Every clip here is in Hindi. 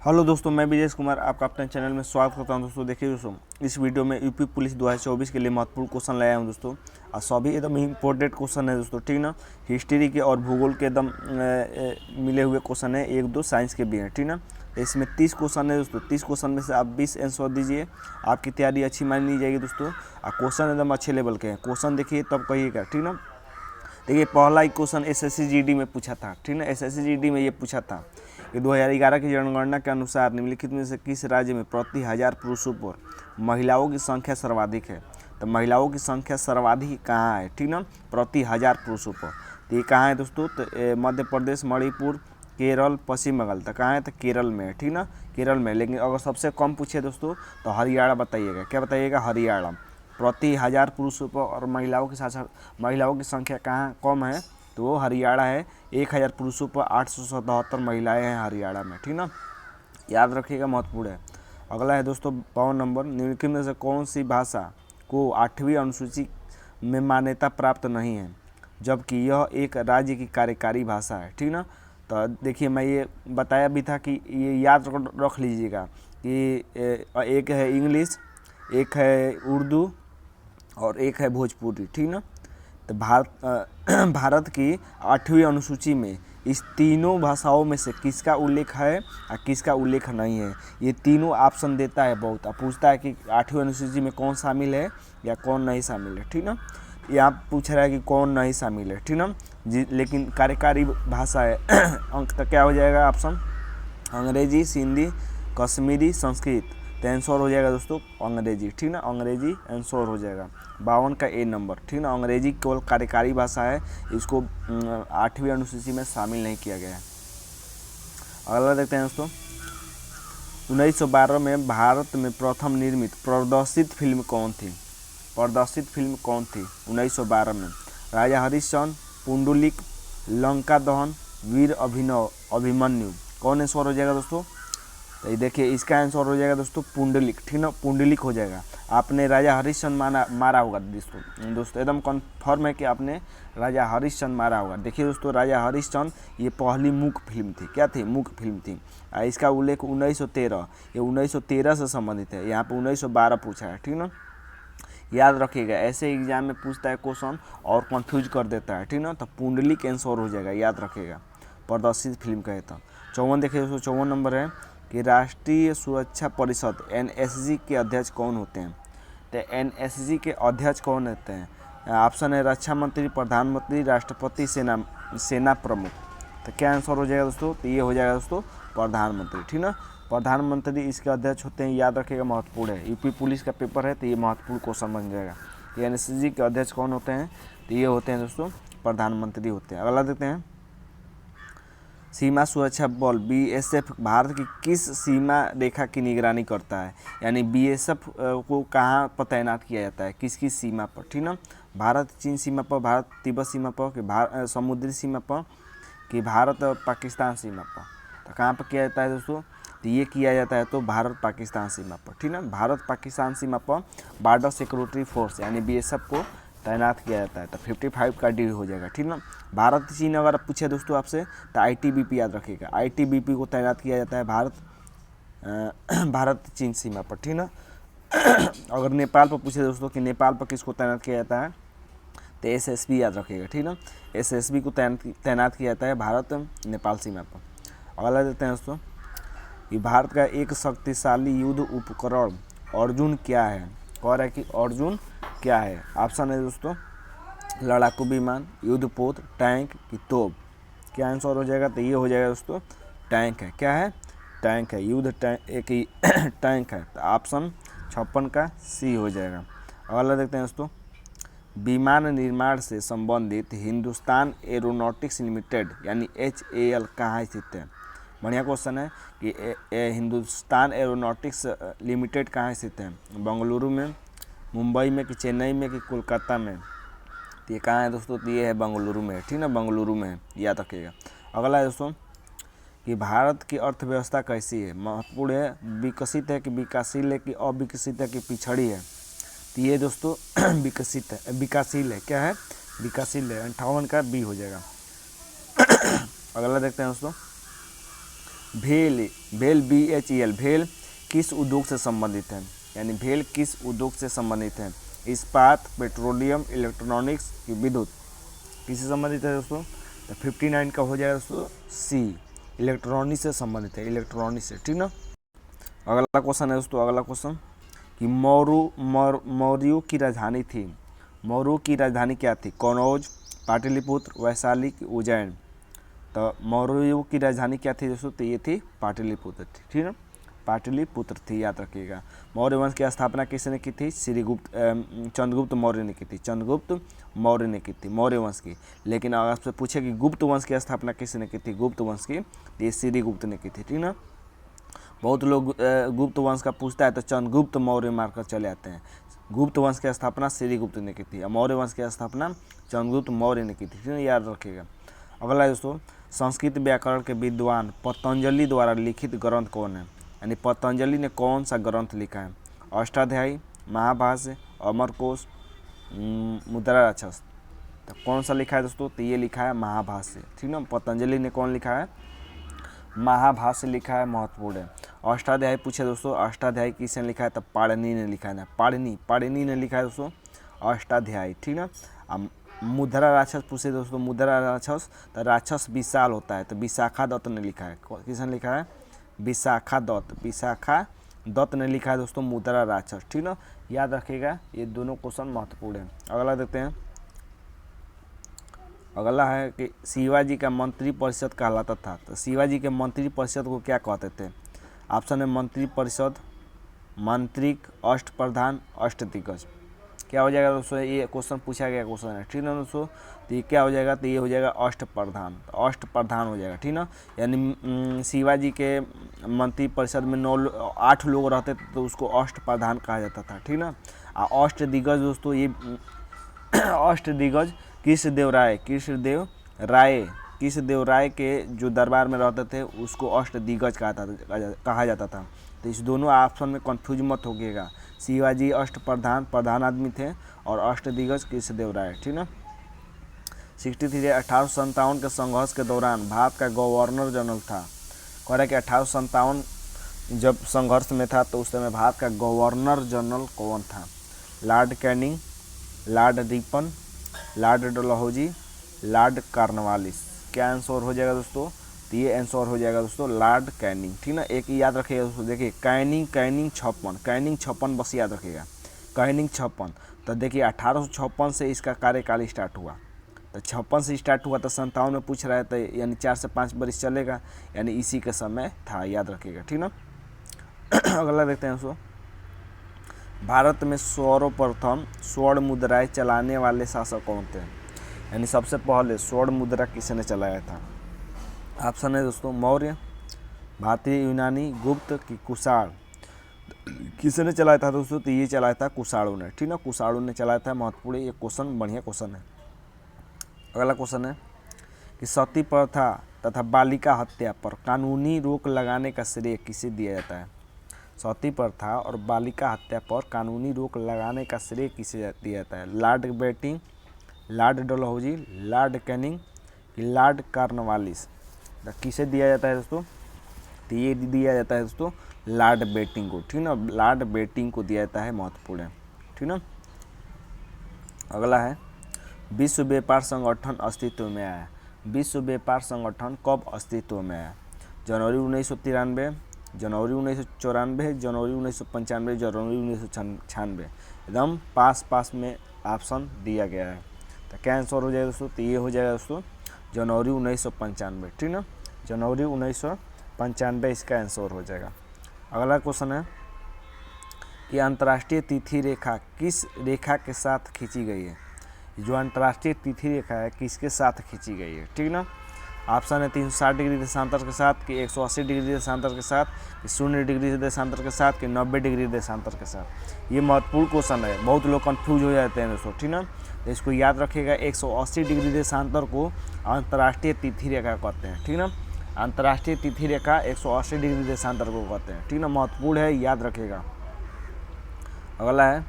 हेलो दोस्तों, मैं विजेश कुमार आपका अपने चैनल में स्वागत करता हूं। दोस्तों देखिए दोस्तों, इस वीडियो में यूपी पुलिस 2024 के लिए महत्वपूर्ण क्वेश्चन लाया हूं दोस्तों। और सभी एकदम इम्पोर्टेंट क्वेश्चन है दोस्तों, ठीक ना। हिस्ट्री के और भूगोल के एकदम मिले हुए क्वेश्चन है, एक दो साइंस के भी हैं, ठीक ना। तो इसमें 30 क्वेश्चन है दोस्तों। 30 क्वेश्चन में से आप 20 आंसर दीजिए, आपकी तैयारी अच्छी मानी जाएगी दोस्तों। और क्वेश्चन एकदम अच्छे लेवल के हैं। क्वेश्चन देखिए तब कहिएगा, ठीक ना। देखिए पहला ही क्वेश्चन एसएससी जीडी में पूछा था, ठीक ना। एसएससी जीडी में ये पूछा था कि 2011 की जनगणना के अनुसार निम्नलिखित में से किस राज्य में प्रति 1000 पुरुषों पर महिलाओं की संख्या सर्वाधिक है। तो महिलाओं की संख्या सर्वाधिक कहाँ है, ठीक ना, प्रति 1000 पुरुषों पर। तो ये कहाँ है दोस्तों? तो मध्य प्रदेश, मणिपुर, केरल, पश्चिम बंगाल। तो कहाँ है? तो केरल में है, ठीक ना, केरल में। लेकिन अगर सबसे कम पूछे दोस्तों तो हरियाणा बताइएगा। क्या बताइएगा? हरियाणा। प्रति 1000 पुरुषों पर और महिलाओं के साथ साथ महिलाओं की संख्या कहाँ कम है? तो वो हरियाणा है। 1000 पुरुषों पर 877 महिलाएं हैं हरियाणा में, ठीक ना। याद रखिएगा, महत्वपूर्ण है। अगला है दोस्तों 52 नंबर, निम्नलिखित में से कौन सी भाषा को 8वीं अनुसूची में मान्यता प्राप्त नहीं है जबकि यह एक राज्य की कार्यकारी भाषा है, ठीक ना। तो देखिए मैं ये बताया भी था कि ये याद रख लीजिएगा कि एक है इंग्लिश, एक है उर्दू और एक है भोजपुरी, ठीक ना। तो भारत की 8वीं अनुसूची में इस तीनों भाषाओं में से किसका उल्लेख है और किसका उल्लेख नहीं है। ये तीनों ऑप्शन देता है बहुत, अब पूछता है कि 8वीं अनुसूची में कौन शामिल है या कौन नहीं शामिल है, ठीक ना। यहाँ पूछ रहा है कि कौन नहीं शामिल है, ठीक ना जी। लेकिन कार्यकारी भाषा है अंक तक क्या हो जाएगा ऑप्शन? अंग्रेजी, सिंधी, कश्मीरी, संस्कृत। तो आंसर हो जाएगा दोस्तों अंग्रेजी, ठीक ना। अंग्रेजी आंसर हो जाएगा 52 का ए नंबर, ठीक ना। अंग्रेजी केवल कार्यकारी भाषा है, इसको 8वीं अनुसूची में शामिल नहीं किया गया है। अगला देखते हैं दोस्तों, 1912 में भारत में प्रथम निर्मित प्रदर्शित फिल्म कौन थी? प्रदर्शित फिल्म कौन थी 1912 में? राजा हरिश्चंद्र, पुंडलिक, लंका दहन, वीर अभिनव अभिमन्यु। कौन आंसर हो जाएगा दोस्तों? तो ये देखिए इसका आंसर हो जाएगा दोस्तों पुंडलिक, ठीक ना। पुंडलिक हो जाएगा। आपने राजा हरिश्चंद्र मारा होगा दोस्तों एकदम कन्फर्म है कि आपने राजा हरिश्चंद्र मारा होगा। देखिए दोस्तों, राजा हरिश्चंद्र ये पहली मूक फिल्म थी। क्या थी? मूक फिल्म थी। इसका उल्लेख 1913, ये 1913 से संबंधित है। यहाँ पर 1912 पूछा है, ठीक ना। याद रखिएगा, ऐसे एग्जाम में पूछता है क्वेश्चन और कंफ्यूज कर देता है, ठीक ना। तो पुंडलिक आंसर हो जाएगा, याद रखिएगा। प्रदर्शित फिल्म कहे तो 54 देखिए दोस्तों, 54 नंबर है कि राष्ट्रीय सुरक्षा परिषद एनएसजी के अध्यक्ष कौन होते हैं? तो एनएसजी के अध्यक्ष कौन होते हैं? ऑप्शन है रक्षा मंत्री, प्रधानमंत्री, राष्ट्रपति, सेना प्रमुख। तो क्या आंसर हो जाएगा दोस्तों? तो ये हो जाएगा दोस्तों प्रधानमंत्री, ठीक ना। प्रधानमंत्री इसके अध्यक्ष होते हैं, याद रखिएगा, महत्वपूर्ण है। यूपी पुलिस का पेपर है तो ये महत्वपूर्ण क्वेश्चन बन जाएगा। एनएसजी के अध्यक्ष कौन होते हैं? तो ये होते हैं दोस्तों प्रधानमंत्री होते हैं। अगला देखते हैं, सीमा सुरक्षा बल बीएसएफ भारत की किस सीमा रेखा की निगरानी करता है? यानी बीएसएफ को कहाँ पर तैनात किया जाता है, किस किस सीमा पर, ठीक ना। भारत चीन सीमा पर, भारत तिब्बत सीमा पर, कि समुद्री सीमा पर, कि भारत पाकिस्तान सीमा पर। तो कहाँ पर किया जाता है दोस्तों? तो ये किया जाता है तो भारत पाकिस्तान सीमा पर, ठीक ना। भारत पाकिस्तान सीमा पर बॉर्डर सिक्योरिटी फोर्स यानी बीएसएफ को तैनात किया जाता है। तो 55 का डी हो जाएगा, ठीक ना। भारत चीन अगर पूछे दोस्तों आपसे तो आईटीबीपी याद रखिएगा। आईटीबीपी को तैनात किया जाता है भारत चीन सीमा पर, ठीक ना। अगर नेपाल पर पूछे दोस्तों कि नेपाल पर किसको तैनात किया जाता है तो एसएसबी याद रखिएगा, ठीक ना। एसएसबी को तैनात किया जाता है भारत नेपाल सीमा पर। अगला देते हैं दोस्तों कि भारत का एक शक्तिशाली युद्ध उपकरण अर्जुन क्या है? कह रहा है कि अर्जुन क्या है? ऑप्शन है दोस्तों लड़ाकू विमान, युद्धपोत, टैंक की तोप। क्या आंसर हो जाएगा? तो ये हो जाएगा दोस्तों टैंक है। क्या है? टैंक है। युद्ध टैंक एक ही टैंक है। तो ऑप्शन 56 का सी हो जाएगा। अगला देखते हैं दोस्तों, विमान निर्माण से संबंधित हिंदुस्तान एरोनॉटिक्स लिमिटेड यानी HAL कहाँ स्थित है? बढ़िया क्वेश्चन है कि हिंदुस्तान एरोनॉटिक्स लिमिटेड कहाँ स्थित है? बेंगलुरु में, मुंबई में, कि चेन्नई में, कि कोलकाता में। तो ये कहाँ है दोस्तों? तो ये है बेंगलुरु में, ठीक ना, बेंगलुरु में है, याद रखिएगा। अगला है दोस्तों कि भारत की अर्थव्यवस्था कैसी है? महत्वपूर्ण है, विकसित है कि विकासशील है, कि अविकसित है, कि पिछड़ी है। तो ये दोस्तों विकसित है, विकासशील है। क्या है? विकासशील है। 58 का बी हो जाएगा। अगला देखते हैं दोस्तों, भेल, भेल BHEL, भेल किस उद्योग से संबंधित है, यानी भेल किस उद्योग से संबंधित है, इस्पात, पेट्रोलियम, इलेक्ट्रॉनिक्स की विद्युत, किससे संबंधित है दोस्तों। तो 59 का हो जाएगा दोस्तों सी, इलेक्ट्रॉनिक्स से संबंधित है, इलेक्ट्रॉनिक्स से, ठीक ना। अगला क्वेश्चन है दोस्तों, अगला क्वेश्चन कि मौर्यों की राजधानी थी, मौर्यों की राजधानी क्या थी, कनौज, पाटलिपुत्र, वैशाली की उज्जैन। तो मौर्यों की राजधानी क्या थी दोस्तों, तो ये थी पाटलिपुत्र थी, ठीक है, पाटलिपुत्र थी, याद रखिएगा। मौर्य वंश की स्थापना किसने की थी, चंद्रगुप्त मौर्य ने की थी, चंद्रगुप्त मौर्य ने की थी मौर्य वंश की। लेकिन अगर आपसे पूछे कि गुप्त वंश की स्थापना किसने की थी, गुप्त वंश की, तो ये श्रीगुप्त ने की थी, ठीक ना। बहुत लोग गुप्त वंश का पूछता है तो चंद्रगुप्त मौर्य मारकर चले आते हैं। गुप्त वंश की स्थापना श्रीगुप्त ने की थी, मौर्य वंश की स्थापना चंद्रगुप्त मौर्य ने की थी, ठीक है, याद रखिएगा। अगला दोस्तों, संस्कृत व्याकरण के विद्वान पतंजलि द्वारा लिखित ग्रंथ कौन है, यानी पतंजलि ने कौन सा ग्रंथ लिखा है, अष्टाध्यायी, महाभाष्य, अमरकोश, मुद्रा राक्षस। तो कौन सा लिखा है दोस्तों, तो ये लिखा है महाभाष्य, ठीक ना। पतंजलि ने कौन लिखा है, महाभाष्य लिखा है, महत्वपूर्ण है। अष्टाध्यायी पूछे दोस्तों, अष्टाध्यायी किसने लिखा है, तो पाणिनि ने लिखा है ना, पाणिनि ने लिखा है दोस्तों अष्टाध्यायी, ठीक ना। अब मुद्रा राक्षस पूछे दोस्तों, मुद्रा राक्षस, तो राक्षस विशाल होता है, तो विशाखा दत्त ने लिखा है, किसने लिखा है, विशाखा दत्त ने लिखा है दोस्तों मुद्रा राक्षस, ठीक ना, याद रखिएगा, ये दोनों क्वेश्चन महत्वपूर्ण है। अगला देखते हैं, अगला है कि शिवाजी का मंत्री परिषद कहलाता था, तो शिवाजी के मंत्री परिषद को क्या कहते थे, ऑप्शन है मंत्री परिषद, मंत्रिक, अष्ट प्रधान, अष्टदिग्गज। क्या हो जाएगा दोस्तों, ये क्वेश्चन पूछा गया क्वेश्चन है, ठीक ना दोस्तों। तो ये क्या हो जाएगा, तो ये हो जाएगा अष्ट प्रधान, तो अष्ट प्रधान हो जाएगा, ठीक ना। यानी शिवाजी के मंत्री परिषद में 8 लोग रहते थे तो उसको अष्ट प्रधान कहा जाता था, ठीक ना। अष्टदिग्गज दोस्तों, ये अष्टदिग्गज कृष्णदेव राय के जो दरबार में रहते थे उसको अष्टदिग्गज कहा जाता था। तो इस दोनों ऑप्शन में कंफ्यूज मत होइएगा, शिवाजी अष्ट प्रधान आदमी थे और अष्टदिग्गज कृष्णदेव राय, ठीक ना। 63 1857 के संघर्ष के दौरान भारत का गवर्नर जनरल था, कह रहा है कि 1857 जब संघर्ष में था तो उस समय भारत का गवर्नर जनरल कौन था, Lord Canning, Lord Ripon, Lord Dalhousie, Lord Cornwallis. क्या आंसर हो जाएगा दोस्तों, तो ये आंसर हो जाएगा दोस्तों लॉर्ड कैनिंग, ठीक ना। एक याद रखिएगा दोस्तों, देखिए कैनिंग 56 बस याद रखिएगा, कैनिंग 56। तो देखिए 1856 से इसका कार्यकाल स्टार्ट हुआ, तो 56 से स्टार्ट हुआ तो 57 में पूछ रहा है, तो यानी 4 से 5 वर्ष चलेगा, यानी इसी के समय था, याद रखिएगा, ठीक ना। अगला देखते हैं दोस्तों, भारत में सर्वप्रथम स्वर्ण मुद्राएं चलाने वाले शासक कौन थे, यानी सबसे पहले स्वर्ण मुद्रा किसने चलाया था। ऑप्शन है दोस्तों मौर्य, भारतीय, यूनानी, गुप्त की कुषाण। किसने चलाया था दोस्तों, तो ये चलाया था कुषाणों ने, ठीक ना, कुषाणों ने चलाया था, महत्वपूर्ण, ये क्वेश्चन बढ़िया क्वेश्चन है। अगला क्वेश्चन है कि सती प्रथा तथा बालिका हत्या पर कानूनी रोक लगाने का श्रेय किसे दिया जाता है, सती प्रथा और बालिका हत्या पर कानूनी रोक लगाने का श्रेय किसे दिया जाता है, Lord Bentinck, Lord Dalhousie, Lord Canning, Lord Cornwallis. किसे दिया जाता है दोस्तों, तो ये दिया जाता है दोस्तों लॉर्ड बेटिंग को, ठीक ना, लॉर्ड बेटिंग को दिया जाता है, महत्वपूर्ण है, ठीक ना। अगला है विश्व व्यापार संगठन अस्तित्व में आया, विश्व व्यापार संगठन कब अस्तित्व में आया, जनवरी 1993, जनवरी 1994, जनवरी 1995, जनवरी 1996। एकदम पास में ऑप्शन दिया गया है, तो क्या आंसर हो जाएगा दोस्तों, तो ये हो जाएगा दोस्तों जनवरी 1995, ठीक ना, जनवरी 1995 इसका आंसर हो जाएगा। अगला क्वेश्चन है कि अंतर्राष्ट्रीय तिथि रेखा किस रेखा के साथ खींची गई है, जो अंतर्राष्ट्रीय तिथि रेखा है किसके साथ खींची गई है, ठीक ना। ऑप्शन है 360 डिग्री देशांतर के साथ, कि 180 डिग्री देशांतर के साथ, कि 0 डिग्री देशांतर के साथ, कि 90 डिग्री देशांतर के साथ। ये महत्वपूर्ण क्वेश्चन है, बहुत लोग कंफ्यूज हो जाते हैं दोस्तों, ठीक ना। तो इसको याद रखिएगा, 180 डिग्री देशांतर को अंतर्राष्ट्रीय तिथि रेखा कहते हैं, ठीक ना, अंतर्राष्ट्रीय तिथि रेखा 180 डिग्री देशांतर को कहते हैं, ठीक ना, महत्वपूर्ण है, याद रखिएगा। अगला है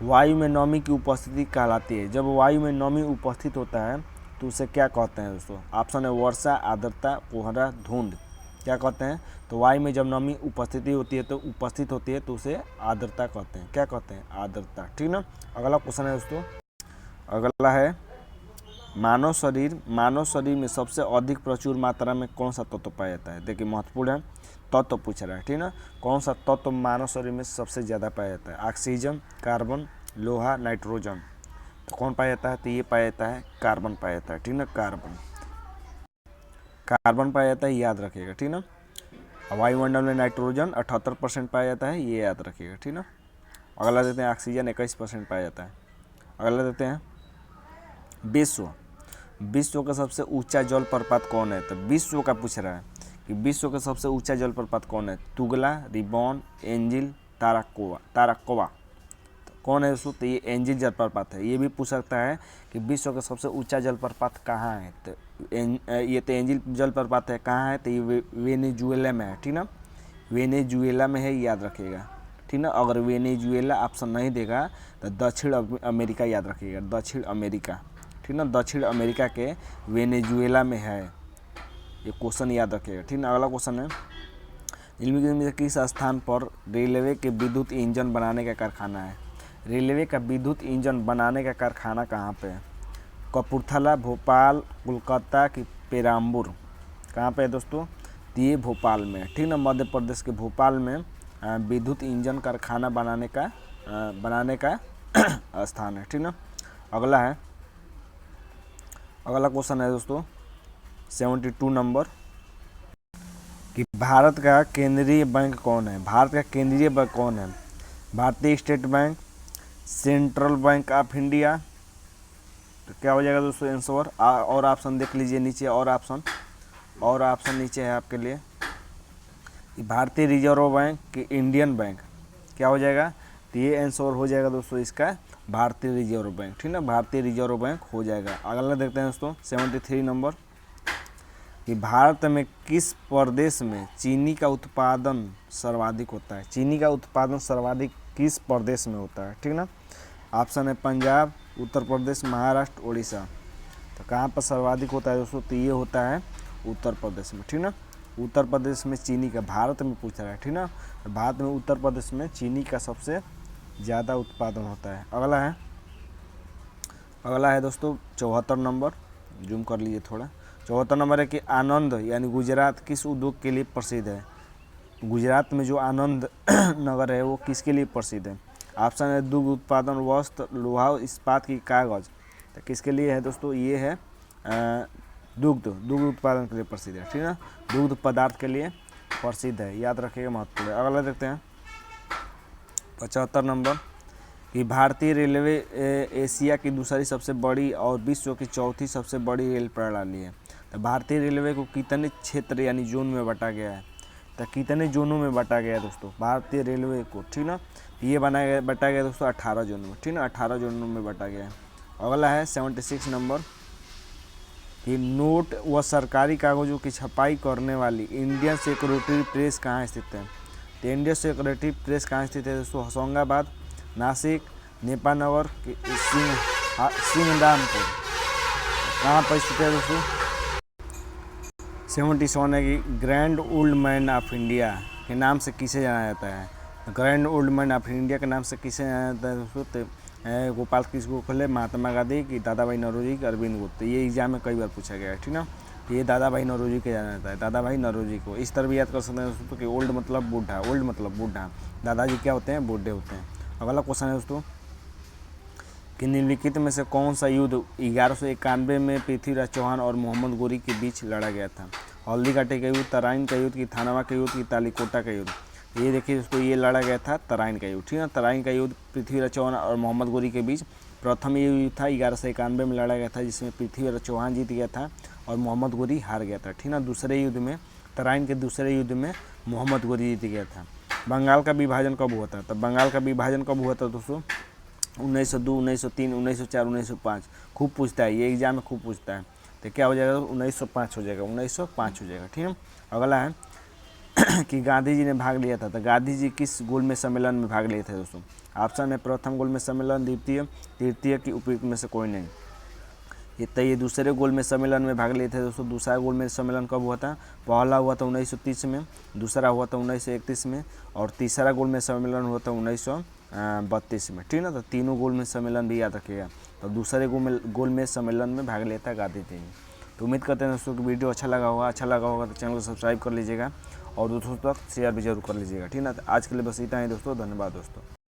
वायु में नमी की उपस्थिति कहलाती है, जब वायु में नमी उपस्थित होता है तो उसे क्या कहते हैं दोस्तों, ऑप्शन है वर्षा, आर्द्रता, कोहरा, धुंध। क्या कहते हैं? तो वायु में जब नमी उपस्थित होती है तो उसे आर्द्रता कहते हैं। क्या कहते हैं? आर्द्रता। ठीक ना। अगला क्वेश्चन है दोस्तों, अगला है मानव शरीर में सबसे अधिक प्रचुर मात्रा में कौन सा तत्व पाया जाता है? देखिए महत्वपूर्ण है, तत्व पूछ रहा है। ठीक ना। कौन सा तत्व मानव शरीर में सबसे ज़्यादा पाया जाता है? ऑक्सीजन, कार्बन, लोहा, नाइट्रोजन। तो कौन पाया जाता है? तो ये पाया जाता है कार्बन पाया जाता है। ठीक ना। कार्बन पाया जाता है, याद रखिएगा। ठीक ना। वायुमंडल में नाइट्रोजन 78% पाया जाता है, ये याद रखिएगा। ठीक ना। अगला देते हैं ऑक्सीजन 21% पाया जाता है। अगला देते हैं विश्व का सबसे ऊंचा जलप्रपात कौन है? तो विश्व का पूछ रहा है कि विश्व का सबसे ऊंचा जलप्रपात कौन है? तुगला, रिबन, एंजिल, ताराकोवा। तो कौन है दोस्तों? तो ये एंजिल जलप्रपात है। ये भी पूछ सकता है कि विश्व का सबसे ऊंचा जलप्रपात कहाँ है? तो ये तो एंजिल जलप्रपात है, कहाँ है? तो ये वेनेजुएला में है। ठीक ना। वेनेजुएला में है, याद रखिएगा। ठीक ना। अगर वेनेजुएला ऑप्शन नहीं देगा तो दक्षिण अमेरिका याद रखिएगा, दक्षिण अमेरिका। ठीक ना। दक्षिण अमेरिका के वेनेजुएला में है, ये क्वेश्चन याद रखिएगा। ठीक ना। अगला क्वेश्चन है निम्नलिखित में से किस स्थान पर रेलवे के विद्युत इंजन बनाने का कारखाना है? रेलवे का विद्युत इंजन बनाने का कारखाना कहाँ पे है? कपूरथला, भोपाल, कोलकाता की पेराम्बूर। कहाँ पे है दोस्तों? तो ये भोपाल में। ठीक ना। मध्य प्रदेश के भोपाल में विद्युत इंजन कारखाना बनाने का स्थान है। ठीक ना। अगला क्वेश्चन है दोस्तों 72 नंबर कि भारत का केंद्रीय बैंक कौन है? भारत का केंद्रीय बैंक कौन है? भारतीय state bank, central bank of India. तो क्या हो जाएगा दोस्तों आंसर? और ऑप्शन देख लीजिए नीचे, और ऑप्शन नीचे है आपके लिए। भारतीय रिजर्व बैंक कि इंडियन बैंक, क्या हो जाएगा? तो ये आंसर हो जाएगा दोस्तों इसका भारतीय रिजर्व बैंक। ठीक ना। भारतीय रिजर्व बैंक हो जाएगा। अगला देखते हैं दोस्तों 73 नंबर कि भारत में किस प्रदेश में चीनी का उत्पादन सर्वाधिक होता है? चीनी का उत्पादन सर्वाधिक किस प्रदेश में होता है? ठीक ना। ऑप्शन है पंजाब, उत्तर प्रदेश, महाराष्ट्र, उड़ीसा। तो कहाँ पर सर्वाधिक होता है दोस्तों? तो ये होता है उत्तर प्रदेश में। ठीक ना। उत्तर प्रदेश में चीनी का, भारत में पूछ रहा है। ठीक ना। भारत में उत्तर प्रदेश में चीनी का सबसे ज़्यादा उत्पादन होता है। अगला है दोस्तों 74 नंबर, जूम कर लीजिए थोड़ा। 74 नंबर है कि आनंद यानी गुजरात किस उद्योग के लिए प्रसिद्ध है? गुजरात में जो आनंद नगर है वो किसके लिए प्रसिद्ध है? ऑप्शन है दुग्ध उत्पादन, वस्त्र, लोहा, इस्पात की कागज। तो किसके लिए है दोस्तों? ये है दुग्ध उत्पादन के लिए प्रसिद्ध है। ठीक है। दुग्ध पदार्थ के लिए प्रसिद्ध है, याद रखिएगा, महत्वपूर्ण है। अगला देखते हैं 75 नंबर कि भारतीय रेलवे एशिया की दूसरी सबसे बड़ी और विश्व की चौथी सबसे बड़ी रेल प्रणाली है। तो भारतीय रेलवे को कितने क्षेत्र यानी जोन में बांटा गया है? तो कितने जोनों में बांटा गया है दोस्तों भारतीय रेलवे को? ठीक ना। ये बांटा गया दोस्तों 18 जोनों में। ठीक ना। 18 जोनों में बांटा गया है। अगला है 76 नंबर कि नोट व सरकारी कागजों की छपाई करने वाली इंडियन सिक्योरिटी प्रेस कहाँ स्थित है? तो इंडियन सिक्योरिटी प्रेस कहाँ स्थित है दोस्तों? होशंगाबाद, नासिक, नेपानगर, सिंगदामपुर। कहाँ पर स्थित है दोस्तों? 77 है कि grand old man of India के नाम से किसे जाना जाता है? Grand old man of India के नाम से किसे जाना जाता है दोस्तों? गोपाल कृष्ण गोखले, महात्मा गांधी की दादा भाई नौरोजी की अरविंद गुप्ता। ये एग्जाम में कई बार पूछा गया है। ठीक ना। तो ये दादा भाई नौरोजी के जाना जाता है, दादा भाई नौरोजी को। इस तरह भी याद कर सकते हैं दोस्तों कि ओल्ड मतलब बूढ़ा, दादाजी क्या होते हैं? बूढ़े होते हैं। अगला क्वेश्चन है दोस्तों कि निम्नलिखित में से कौन सा युद्ध 1191 में पृथ्वीराज चौहान और मोहम्मद गोरी के बीच लड़ा गया था? हल्दी घाटी का युद्ध, तराइन का युद्ध, की थानावा का युद्ध, की तालीकोटा का युद्ध। ये देखिए दोस्तों, ये लड़ा गया था तराइन का युद्ध। ठीक है। तराइन का युद्ध पृथ्वीराज चौहान और मोहम्मद गोरी के बीच प्रथम ये युद्ध था, 1191 में लड़ा गया था, जिसमें पृथ्वीराज चौहान जीत गया था और मोहम्मद गोरी हार गया था। ठीक ना। दूसरे युद्ध में, तराइन के दूसरे युद्ध में मोहम्मद गोरी जीत गया था। बंगाल का विभाजन कब हुआ था? तो बंगाल का विभाजन कब हुआ था दोस्तों? 1902, 1903, 1904, 1905। खूब पूछता है ये एग्जाम में, खूब पूछता है। तो क्या हो जाएगा? 1905 हो जाएगा, 1905 हो जाएगा। ठीक है। अगला है कि गांधी जी ने भाग लिया था। तो गांधी जी किस गोलमेज सम्मेलन में भाग लिए थे दोस्तों? ऑप्शन है प्रथम गोलमेज सम्मेलन, द्वितीय, तृतीय की उपयुक्त में से कोई नहीं। ये दूसरे गोल में सम्मेलन में भाग लिए थे दोस्तों। दूसरा गोल में सम्मेलन कब हुआ था? पहला हुआ था 1930 में, दूसरा हुआ था 1931 में, और तीसरा गोल में सम्मेलन हुआ था 1932 में। ठीक ना, तो तीनों गोल में सम्मेलन भी याद रखिएगा। तो दूसरे गोल में सम्मेलन में भाग लेता गांधी जी। तो उम्मीद करते हैं दोस्तों कि वीडियो अच्छा लगा होगा तो चैनल को सब्सक्राइब कर लीजिएगा और दोस्तों तक शेयर भी जरूर कर लीजिएगा। ठीक ना, तो आज के लिए बस इतना ही दोस्तों, धन्यवाद दोस्तों।